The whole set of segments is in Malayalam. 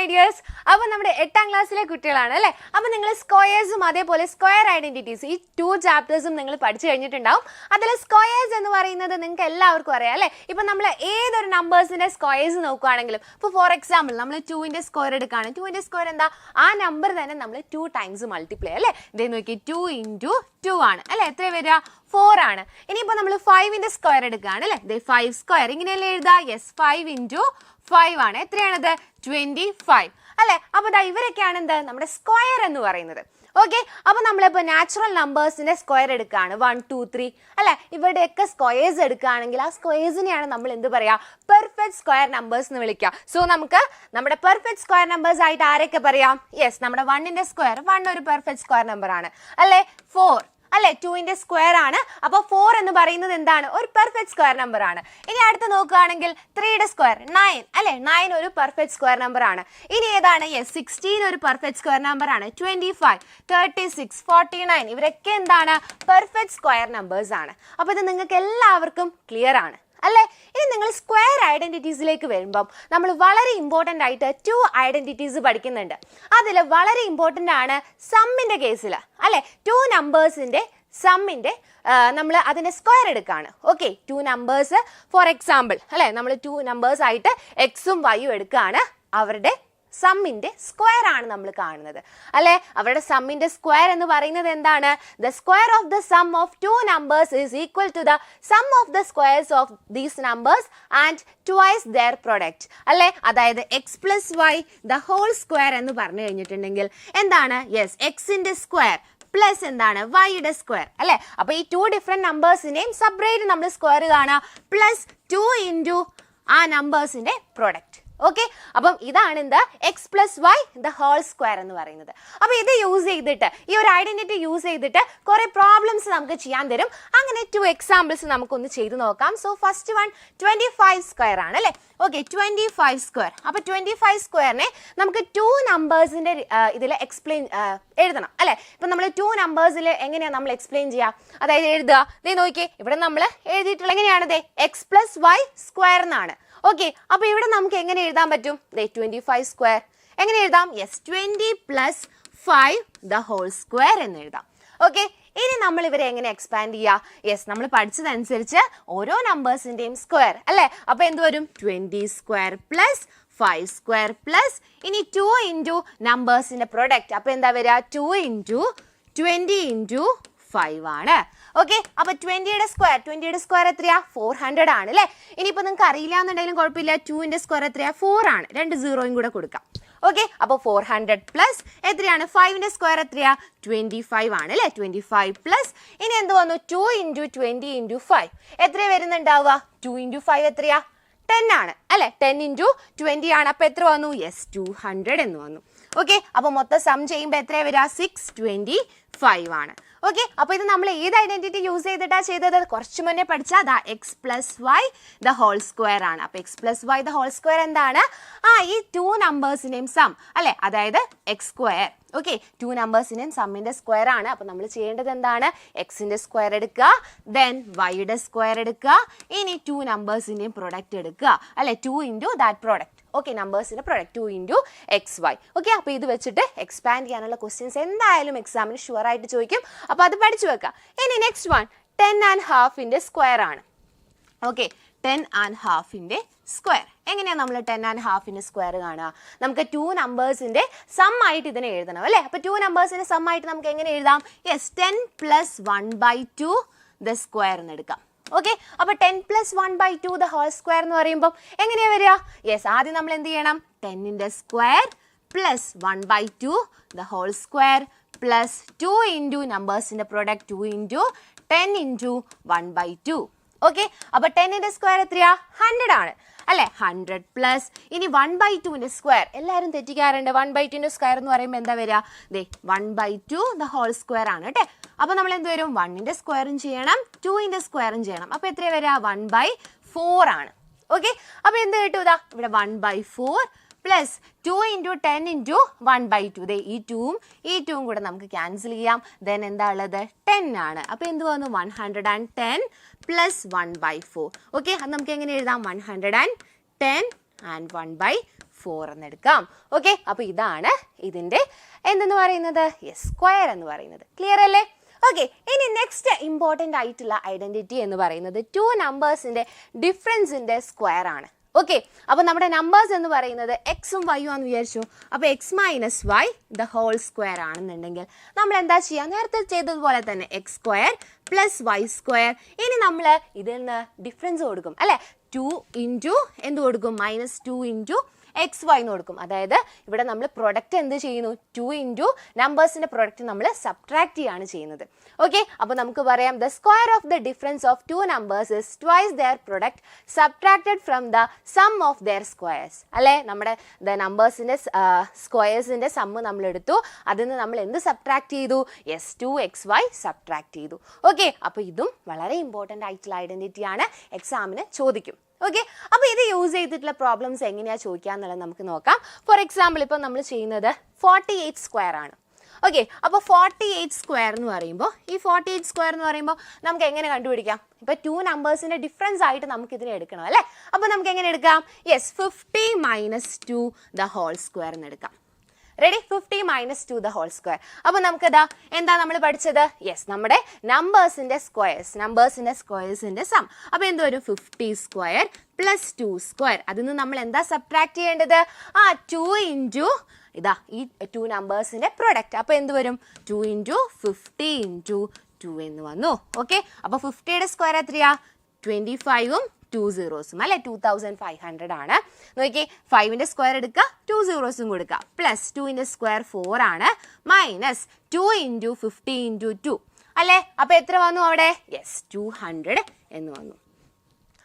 my dears. Now, we are in 8th class. Now, we have squares and square identities. These 2 chapters we have studied. That squares are now we numbers in squares. For example, we have 2 in the square. 2 in the square is a number we 2 times multiply. Then we 2 into 2. 4 ആണ്. ഇനിയിപ്പോ നമ്മൾ 5 ന്റെ സ്ക്വയർ എടുക്കാണ് അല്ലേ? ദേ 5 സ്ക്വയർ ഇങ്ങനെയല്ലേ എഴുതാ? യെസ് 5 into 5 ആണ്. എത്രയാണത്? 25 അല്ലേ? അപ്പോൾ ദാ ഇവരൊക്കെയാണ് എന്ത് നമ്മുടെ സ്ക്വയർ എന്ന് പറയുന്നത്. ഓക്കെ, അപ്പോൾ നമ്മളിപ്പോൾ നാച്ചുറൽ നമ്പേഴ്സിന്റെ സ്ക്വയർ എടുക്കുകയാണ് 1 2 3 അല്ലേ? ഇവരുടെയൊക്കെ സ്ക്വയേഴ്സ് എടുക്കുകയാണെങ്കിൽ ആ സ്ക്വയേഴ്സിനെയാണ് നമ്മൾ എന്ത് പറയാ? പെർഫെക്റ്റ് സ്ക്വയർ നമ്പേഴ്സ് എന്ന് വിളിക്കുക. സോ നമുക്ക് നമ്മുടെ പെർഫെക്റ്റ് സ്ക്വയർ നമ്പേഴ്സ് ആയിട്ട് ആരൊക്കെ പറയാം? യെസ്, നമ്മുടെ 1 ന്റെ സ്ക്വയർ 1 ഒരു പെർഫെക്റ്റ് സ്ക്വയർ നമ്പർ ആണ് അല്ലേ? 4 അല്ലേ? 2 ന്റെ സ്ക്വയർ ആണ്. അപ്പോൾ 4 എന്ന് പറയുന്നത് എന്താണ്? ഒരു പെർഫെക്റ്റ് സ്ക്വയർ നമ്പർ ആണ്. ഇനി അടുത്ത് നോക്കുകയാണെങ്കിൽ 3 ന്റെ സ്ക്വയർ 9 അല്ലേ? 9 ഒരു പെർഫെക്റ്റ് സ്ക്വയർ നമ്പർ ആണ്. ഇനി ഏതാണ്? യെസ് 16 ഒരു പെർഫെക്റ്റ് സ്ക്വയർ നമ്പർ ആണ്. 25 36 49 ഇവരൊക്കെ എന്താണ്? പെർഫെക്റ്റ് സ്ക്വയർ നമ്പേഴ്സ് ആണ്. അപ്പോൾ ഇത് നിങ്ങൾക്ക് എല്ലാവർക്കും ക്ലിയർ ആണ് അല്ലേ? ഇനി നിങ്ങൾ സ്ക്വയർ ഐഡന്റിറ്റീസിലേക്ക് വരുമ്പം നമ്മൾ വളരെ ഇമ്പോർട്ടൻ്റ് ആയിട്ട് 2 ഐഡന്റിറ്റീസ് പഠിക്കുന്നുണ്ട്. അതിൽ വളരെ ഇമ്പോർട്ടൻ്റ് ആണ് സമ്മിൻ്റെ കേസിൽ അല്ലേ? 2 നമ്പേഴ്സിൻ്റെ സമ്മിൻ്റെ നമ്മൾ അതിൻ്റെ സ്ക്വയർ എടുക്കുകയാണ്. ഓക്കെ, 2 നമ്പേഴ്സ് ഫോർ എക്സാമ്പിൾ അല്ലേ? നമ്മൾ 2 നമ്പേഴ്സ് ആയിട്ട് എക്സും വൈയും എടുക്കുകയാണ്. അവരുടെ സമ്മിൻ്റെ സ്ക്വയർ ആണ് നമ്മൾ കാണുന്നത് അല്ലേ? അവരുടെ സമ്മിൻ്റെ സ്ക്വയർ എന്ന് പറയുന്നത് എന്താണ്? The square of the sum of 2 numbers is equal to the sum of the squares of these numbers and twice their product അല്ലേ? അതായത് x plus y the whole square എന്ന് പറഞ്ഞു കഴിഞ്ഞിട്ടുണ്ടെങ്കിൽ എന്താണ്? യെസ്, എക്സിൻ്റെ സ്ക്വയർ പ്ലസ് എന്താണ്? വൈയുടെ സ്ക്വയർ അല്ലേ? അപ്പോൾ ഈ 2 ഡിഫറെൻറ്റ് നമ്പേഴ്സിനെയും സെപ്പറേറ്റ് നമ്മൾ സ്ക്വയർ കാണുക പ്ലസ് 2 ഇൻറ്റു ആ നമ്പേഴ്സിൻ്റെ പ്രൊഡക്റ്റ്. ഓക്കെ, അപ്പം ഇതാണ് എന്ത്? X plus y the whole square എന്ന് പറയുന്നത്. അപ്പോൾ ഇത് യൂസ് ചെയ്തിട്ട് ഈ ഒരു ഐഡന്റിറ്റി യൂസ് ചെയ്തിട്ട് കുറേ പ്രോബ്ലംസ് നമുക്ക് ചെയ്യാൻ തരും. അങ്ങനെ 2 എക്സാമ്പിൾസ് നമുക്കൊന്ന് ചെയ്ത് നോക്കാം. സോ ഫസ്റ്റ് വൺ 25 സ്ക്വയർ ആണ് അല്ലേ? Okay, 25 square. അപ്പോൾ 25 സ്ക്വയറിനെ നമുക്ക് 2 നമ്പേഴ്സിൻ്റെ ഇതിൽ എക്സ്പ്ലെയിൻ എഴുതണം അല്ലേ? ഇപ്പം നമ്മൾ 2 നമ്പേഴ്സിൽ എങ്ങനെയാണ് നമ്മൾ എക്സ്പ്ലെയിൻ ചെയ്യുക? അതായത് എഴുതുക. ദേ നോക്കിയേ, ഇവിടെ നമ്മൾ എഴുതിയിട്ടുള്ള എങ്ങനെയാണ്? ദേ എക്സ് പ്ലസ് വൈ സ്ക്വയർ എന്നാണ്. ഓക്കെ, അപ്പോൾ ഇവിടെ നമുക്ക് എങ്ങനെ എഴുതാൻ പറ്റും? ദേ 25 സ്ക്വയർ എങ്ങനെ എഴുതാം? Yes 20 plus 5 the whole square എന്ന് എഴുതാം. ഓക്കെ, ഇനി നമ്മൾ ഇവരെ എങ്ങനെ എക്സ്പാൻഡ് ചെയ്യുക? യെസ്, നമ്മൾ പഠിച്ചതനുസരിച്ച് ഓരോ നമ്പേഴ്സിൻ്റെയും സ്ക്വയർ അല്ലേ? അപ്പോൾ എന്ത് വരും? 20 സ്ക്വയർ പ്ലസ് 5 സ്ക്വയർ പ്ലസ് ഇനി 2 ഇൻറ്റു നമ്പേഴ്സിൻ്റെ പ്രൊഡക്റ്റ്. അപ്പോൾ എന്താ വരിക? 2 ഇൻറ്റു 20 ഇൻറ്റു 5 ആണ്. ഓക്കെ, അപ്പോൾ 20യുടെ സ്ക്വയർ എത്രയാ? 400 ആണ് അല്ലേ? ഇനിയിപ്പോൾ നിങ്ങൾക്ക് അറിയില്ല എന്നുണ്ടെങ്കിലും കുഴപ്പമില്ല. 2ന്റെ സ്ക്വയർ എത്രയാ? 4 ആണ്. 2 സീറോയും കൂടെ കൊടുക്കാം. ഓക്കെ, അപ്പോൾ 400 പ്ലസ് എത്രയാണ്? 5ന്റെ സ്ക്വയർ എത്രയാ? 25 ആണ് അല്ലേ? 25 പ്ലസ് ഇനി എന്ത് വന്നു? 2 ഇൻറ്റു 20 ഇൻറ്റു 5 എത്രയാണ് വരുന്നുണ്ടാവുക? 2 ഇൻറ്റു 5 എത്രയാ? 10 ആണ് അല്ലേ? 10 ഇൻറ്റു 20 ആണ്. അപ്പോൾ എത്ര വന്നു? യെസ് 200 എന്ന് വന്നു. ഓക്കെ, അപ്പോൾ മൊത്തം സം ചെയ്യുമ്പോൾ എത്രയാണ് വരിക? 625 ആണ്. ഓക്കെ, അപ്പോൾ ഇത് നമ്മൾ ഏത് ഐഡന്റിറ്റി യൂസ് ചെയ്തിട്ടാണ് ചെയ്തത്? കുറച്ച് മുന്നേ പഠിച്ചാൽ ദാ x plus y the whole square ആണ്. അപ്പോൾ x plus y the whole square എന്താണ്? ഈ 2 നമ്പേഴ്സിനെയും സം അല്ലേ? അതായത് എക്സ് സ്ക്വയർ. ഓക്കെ, 2 നമ്പേഴ്സിനെയും സമ്മിൻ്റെ സ്ക്വയർ ആണ്. അപ്പോൾ നമ്മൾ ചെയ്യേണ്ടത് എന്താണ്? എക്സിൻ്റെ സ്ക്വയർ എടുക്കുക, ദെൻ വൈയുടെ സ്ക്വയർ എടുക്കുക, ഇനി 2 നമ്പേഴ്സിൻ്റെയും പ്രൊഡക്റ്റ് എടുക്കുക അല്ലേ? 2 ഇൻറ്റു ദാറ്റ് പ്രൊഡക്റ്റ്. ഓക്കെ, നമ്പേഴ്സിൻ്റെ product 2 into X Y. Okay, അപ്പോൾ ഇത് വെച്ചിട്ട് എക്സ്പാൻഡ് ചെയ്യാനുള്ള ക്വസ്റ്റ്യൻസ് എന്തായാലും എക്സാമിന് ഷുവർ ആയിട്ട് ചോദിക്കും. അപ്പോൾ അത് പഠിച്ചു വെക്കാം. ഇനി നെക്സ്റ്റ് വൺ 10.5 സ്ക്വയർ ആണ്. ഓക്കെ, 10.5 സ്ക്വയർ എങ്ങനെയാണ് നമ്മൾ 10.5 സ്ക്വയർ കാണുക? നമുക്ക് 2 നമ്പേഴ്സിൻ്റെ സം ആയിട്ട് ഇതിനെ എഴുതണം അല്ലേ? അപ്പോൾ 2 നമ്പേഴ്സിൻ്റെ സം ആയിട്ട് നമുക്ക് എങ്ങനെ എഴുതാം? യെസ് 10 പ്ലസ് 1/2 ദ സ്ക്വയർ എന്ന് എടുക്കാം. ഓക്കെ, അപ്പോൾ 10 പ്ലസ് 1/2 ദ ഹോൾ സ്ക്വയർ എന്ന് പറയുമ്പോൾ എങ്ങനെയാണ് വരിക? യെസ്, ആദ്യം നമ്മൾ എന്ത് ചെയ്യണം? 10ന്റെ square plus 1/2 the whole square plus 2 into നമ്പേഴ്സിൻ്റെ പ്രൊഡക്റ്റ് 2 ഇൻറ്റു 10 ഇൻറ്റു 1/2. ഓക്കെ, അപ്പോൾ 10ന്റെ സ്ക്വയർ എത്രയാ? 100 ആണ് അല്ലേ? 100 പ്ലസ് ഇനി 1/2ന്റെ സ്ക്വയർ. എല്ലാവരും തെറ്റിക്കാറുണ്ട്. 1/2ന്റെ സ്ക്വയർ എന്ന് പറയുമ്പോൾ എന്താ വരിക? ദേ 1/2 ദ ഹോൾ സ്ക്വയർ ആണ് കേട്ടെ. അപ്പോൾ നമ്മൾ എന്ത് വരും? 1ന്റെ സ്ക്വയറും ചെയ്യണം, 2ന്റെ സ്ക്വയറും ചെയ്യണം. അപ്പോൾ എത്രയാ വരിക? 1/4 ആണ്. ഓക്കെ, അപ്പോൾ എന്ത് കിട്ടും? ഇതാ ഇവിടെ 1/4 പ്ലസ് 2 ഇൻറ്റു 10 ഇൻറ്റു 1/2. ദേ ഈ 2ഉം കൂടെ നമുക്ക് ക്യാൻസൽ ചെയ്യാം. ദെൻ എന്താ ഉള്ളത്? 10 ആണ്. അപ്പോൾ എന്ത് വന്നു? 110 പ്ലസ് 1/4. ഓക്കെ, അത് നമുക്ക് എങ്ങനെ എഴുതാം? 110 ആൻഡ് 1/4 എന്ന് എടുക്കാം. ഓക്കെ, അപ്പൊ ഇതാണ് ഇതിന്റെ എന്തെന്ന് പറയുന്നത്, യെസ്, സ്ക്വയർ എന്ന് പറയുന്നത്. ക്ലിയർ അല്ലേ? ഓക്കെ, ഇനി നെക്സ്റ്റ് ഇമ്പോർട്ടൻ്റ് ആയിട്ടുള്ള ഐഡന്റിറ്റി എന്ന് പറയുന്നത് 2 നമ്പേഴ്സിന്റെ ഡിഫറൻസിന്റെ സ്ക്വയർ ആണ്. ഓക്കെ, അപ്പൊ നമ്മുടെ നമ്പേഴ്സ് എന്ന് പറയുന്നത് എക്സും വൈയും ആണെന്ന് വിചാരിച്ചു. അപ്പൊ x minus y the whole square ആണെന്നുണ്ടെങ്കിൽ നമ്മൾ എന്താ ചെയ്യുക, നേരത്തെ ചെയ്തതുപോലെ തന്നെ x square plus y square. ഇനി നമ്മൾ ഇതിൽ നിന്ന് ഡിഫറൻസ് കൊടുക്കും അല്ലെ, 2 ഇൻറ്റു എന്ത് കൊടുക്കും, -2 ഇൻറ്റു എക്സ് വൈ എന്ന് കൊടുക്കും. അതായത് ഇവിടെ നമ്മൾ പ്രൊഡക്റ്റ് എന്ത് ചെയ്യുന്നു, 2 ഇൻറ്റു നമ്പേഴ്സിന്റെ പ്രൊഡക്റ്റ് നമ്മൾ സബ്ട്രാക്ട് ചെയ്യാണ് ചെയ്യുന്നത്. ഓക്കെ, അപ്പോൾ നമുക്ക് പറയാം the square of the difference of 2 numbers is twice their product subtracted from the sum of their squares. അല്ലെ, നമ്മുടെ ദ നമ്പേഴ്സിന്റെ സ്ക്വയേഴ്സിന്റെ സമ്മ് നമ്മൾ എടുത്തു, അതിൽ നിന്ന് നമ്മൾ എന്ത് സബ്ട്രാക്ട് ചെയ്തു, യെസ്, 2xy സബ്ട്രാക്ട് ചെയ്തു. ഓക്കെ, അപ്പോൾ ഇതും വളരെ ഇമ്പോർട്ടൻ്റ് ആയിട്ടുള്ള ഐഡന്റിറ്റി ആണ്, എക്സാമിന് ചോദിക്കും. ഓക്കെ, അപ്പോൾ ഇത് യൂസ് ചെയ്തിട്ടുള്ള പ്രോബ്ലംസ് എങ്ങനെയാണ് ചോദിക്കുക എന്നുള്ളത് നമുക്ക് നോക്കാം. ഫോർ എക്സാമ്പിൾ ഇപ്പോൾ നമ്മൾ ചെയ്യുന്നത് 48 സ്ക്വയർ ആണ്. ഓക്കെ, അപ്പോൾ 48 സ്ക്വയർ എന്ന് പറയുമ്പോൾ ഈ 48 സ്ക്വയർ എന്ന് പറയുമ്പോൾ നമുക്ക് എങ്ങനെ കണ്ടുപിടിക്കാം, ഇപ്പോൾ 2 നമ്പേഴ്സിന്റെ ഡിഫറൻസ് ആയിട്ട് നമുക്ക് ഇതിനെ എടുക്കണം അല്ലേ. അപ്പോൾ നമുക്ക് എങ്ങനെ എടുക്കാം, യെസ്, 50 - 2 ദ ഹോൾ സ്ക്വയർ എന്ന് എടുക്കാം. Ready, 50 - 2 the whole square. അപ്പോൾ നമുക്കിതാ എന്താ നമ്മൾ പഠിച്ചത്, യെസ്, നമ്മുടെ നമ്പേഴ്സിന്റെ സ്ക്വയേഴ്സിന്റെ സം. അപ്പോൾ എന്ത് വരും, 50 സ്ക്വയർ പ്ലസ് 2 സ്ക്വയർ. അതിൽ നിന്ന് നമ്മൾ എന്താ സബ്ട്രാക്ട് ചെയ്യേണ്ടത്, 2 ഇൻറ്റു ഇതാ ഈ 2 നമ്പേഴ്സിന്റെ പ്രൊഡക്റ്റ്. അപ്പോൾ എന്ത് വരും, 2 ഇൻറ്റു 50 ഇൻറ്റു 2 എന്ന് വന്നു. ഓക്കെ, അപ്പോൾ 50യുടെ സ്ക്വയർ എത്രയാ, 25ഉം 2 zeros അല്ലെ, 2500 ആണ്. നോക്കി, 5ന്റെ സ്ക്വയർ എടുക്കുക, 2 zeros കൊടുക്കുക, പ്ലസ് 2ന്റെ സ്ക്വയർ 4 ആണ്, മൈനസ് 2 ഇൻറ്റു 50 ഇൻറ്റു 2 അല്ലേ. അപ്പോൾ എത്ര വന്നു അവിടെ, യെസ്, 200 എന്ന് വന്നു.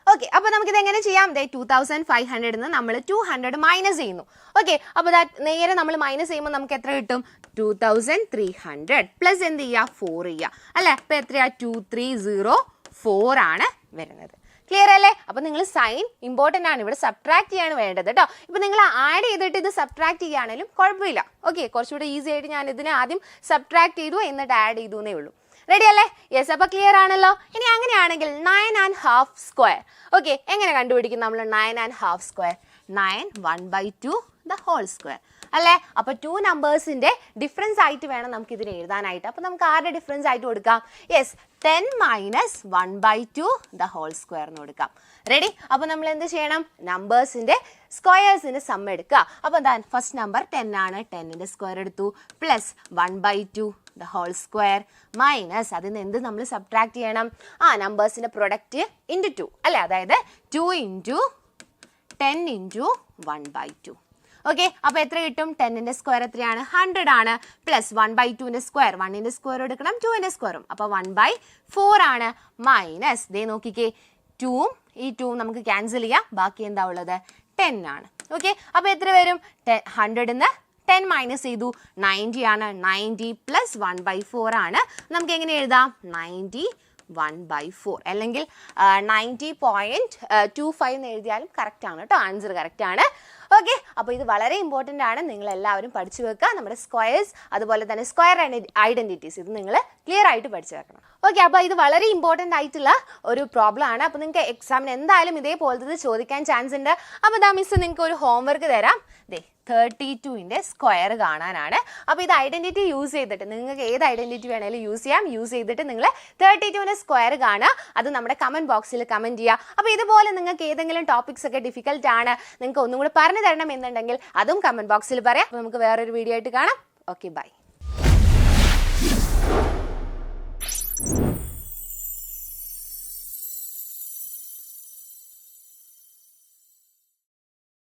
ഓക്കെ, അപ്പോൾ നമുക്കിത് എങ്ങനെ ചെയ്യാം, 2500 നിന്ന് നമ്മൾ 200 മൈനസ് ചെയ്യുന്നു. ഓക്കെ, അപ്പോൾ നേരെ നമ്മൾ മൈനസ് ചെയ്യുമ്പോൾ നമുക്ക് എത്ര കിട്ടും, 2300 പ്ലസ് എന്ത് ചെയ്യുക, 4 ചെയ്യുക അല്ലേ. അപ്പോൾ എത്രയാ, 2304 ആണ് വരുന്നത്. ക്ലിയർ അല്ലേ? അപ്പോൾ നിങ്ങൾ സൈൻ ഇമ്പോർട്ടൻ്റ് ആണ്, ഇവിടെ സബ്ട്രാക്ട് ചെയ്യാണ് വേണ്ടത് കേട്ടോ. ഇപ്പോൾ നിങ്ങൾ ആഡ് ചെയ്തിട്ട് ഇത് സബ്ട്രാക്ട് ചെയ്യുകയാണെങ്കിലും കുഴപ്പമില്ല. ഓക്കെ, കുറച്ചുകൂടെ ഈസി ആയിട്ട് ഞാൻ ഇതിനെ ആദ്യം സബ്ട്രാക്ട് ചെയ്തു എന്നിട്ട് ആഡ് ചെയ്തു എന്നേ ഉള്ളൂ. റെഡി അല്ലേ? യെസ്, അപ്പോൾ ക്ലിയർ ആണല്ലോ. ഇനി അങ്ങനെയാണെങ്കിൽ 9½ സ്ക്വയർ. ഓക്കെ, എങ്ങനെ കണ്ടുപിടിക്കും നമ്മൾ 9½ സ്ക്വയർ, 9 1/2 ദ ഹോൾ സ്ക്വയർ അല്ലേ. അപ്പോൾ 2 നമ്പേഴ്സിന്റെ ഡിഫറൻസ് ആയിട്ട് വേണം നമുക്ക് ഇതിനെ എഴുതാനായിട്ട്. അപ്പോൾ നമുക്ക് ആരുടെ ഡിഫറൻസ് ആയിട്ട് കൊടുക്കാം, യെസ്, 10 - 1/2 ദ ഹോൾ സ്ക്വയർ എന്ന് കൊടുക്കാം. റെഡി, അപ്പോൾ നമ്മൾ എന്ത് ചെയ്യണം, നമ്പേഴ്സിന്റെ സ്ക്വയേഴ്സിന്റെ സം എടുക്കുക. അപ്പോൾ എന്താ, ഫസ്റ്റ് നമ്പർ 10 ആണ്, 10ന്റെ സ്ക്വയർ എടുത്തു, plus 1/2 the whole square, minus അതിൽ നിന്ന് എന്ത് നമ്മൾ സബ്ട്രാക്ട് ചെയ്യണം, നമ്പേഴ്സിന്റെ പ്രൊഡക്റ്റ് ഇൻറ്റു 2 അല്ലേ, അതായത് 2 ഇൻറ്റു 10 ഇൻറ്റു 1/2. ഓക്കെ, അപ്പോൾ എത്ര കിട്ടും, 10ന്റെ സ്ക്വയർ എത്രയാണ്, 100 ആണ്, പ്ലസ് 1/2ന്റെ സ്ക്വയർ, 1ന്റെ സ്ക്വയർ എടുക്കണം, 2ന്റെ സ്ക്വയറും, അപ്പോൾ 1/4 ആണ്, മൈനസ് ദേ നോക്കിക്കേ, 2ഉം ഈ 2ഉം നമുക്ക് ക്യാൻസൽ ചെയ്യാം, ബാക്കി എന്താ ഉള്ളത്, 10 ആണ്. ഓക്കെ, അപ്പോൾ എത്ര വരും, 100 നിന്ന് 10 മൈനസ് ചെയ്തു, 90 ആണ്, 90 പ്ലസ് 1/4 ആണ്. നമുക്ക് എങ്ങനെ എഴുതാം, 90 1/4 അല്ലെങ്കിൽ 90.25 എന്ന് എഴുതിയാലും കറക്റ്റ് ആണ് കേട്ടോ, ആൻസർ കറക്റ്റ് ആണ്. ഓക്കെ, അപ്പോൾ ഇത് വളരെ ഇമ്പോർട്ടൻ്റ് ആണ്, നിങ്ങൾ എല്ലാവരും പഠിച്ചു വെക്കുക. നമ്മുടെ സ്ക്വയേഴ്സ് അതുപോലെ തന്നെ സ്ക്വയർ ഐഡന്റിറ്റീസ് ഇത് നിങ്ങൾ ക്ലിയർ ആയിട്ട് പഠിച്ചു വെക്കണം. ഓക്കെ, അപ്പോൾ ഇത് വളരെ ഇമ്പോർട്ടൻ്റ് ആയിട്ടുള്ള ഒരു പ്രോബ്ലം ആണ്. അപ്പോൾ നിങ്ങൾക്ക് എക്സാമിന് എന്തായാലും ഇതേപോലത്തെ ചോദിക്കാൻ ചാൻസ് ഉണ്ട്. അപ്പോൾ ഇതാ മിസ് നിങ്ങൾക്ക് ഒരു ഹോംവർക്ക് തരാം. 32ന്റെ സ്ക്വയർ കാണാനാണ്. അപ്പോൾ ഇത് ഐഡന്റിറ്റി യൂസ് ചെയ്തിട്ട് നിങ്ങൾക്ക് ഏത് ഐഡന്റിറ്റി വേണേലും യൂസ് ചെയ്യാം. യൂസ് ചെയ്തിട്ട് നിങ്ങൾ 32ന്റെ സ്ക്വയർ കാണുക, അത് നമ്മുടെ കമന്റ് ബോക്സിൽ കമന്റ് ചെയ്യുക. അപ്പോൾ ഇതുപോലെ നിങ്ങൾക്ക് ഏതെങ്കിലും ടോപ്പിക്സ് ഒക്കെ ഡിഫിക്കൽട്ട് ആണ്, നിങ്ങൾക്ക് ഒന്നും കൂടി പറഞ്ഞു തരണം എന്നുണ്ടെങ്കിൽ അതും കമന്റ് ബോക്സിൽ പറയാം. അപ്പോൾ നമുക്ക് വേറൊരു വീഡിയോ ആയിട്ട് കാണാം. Okay, by.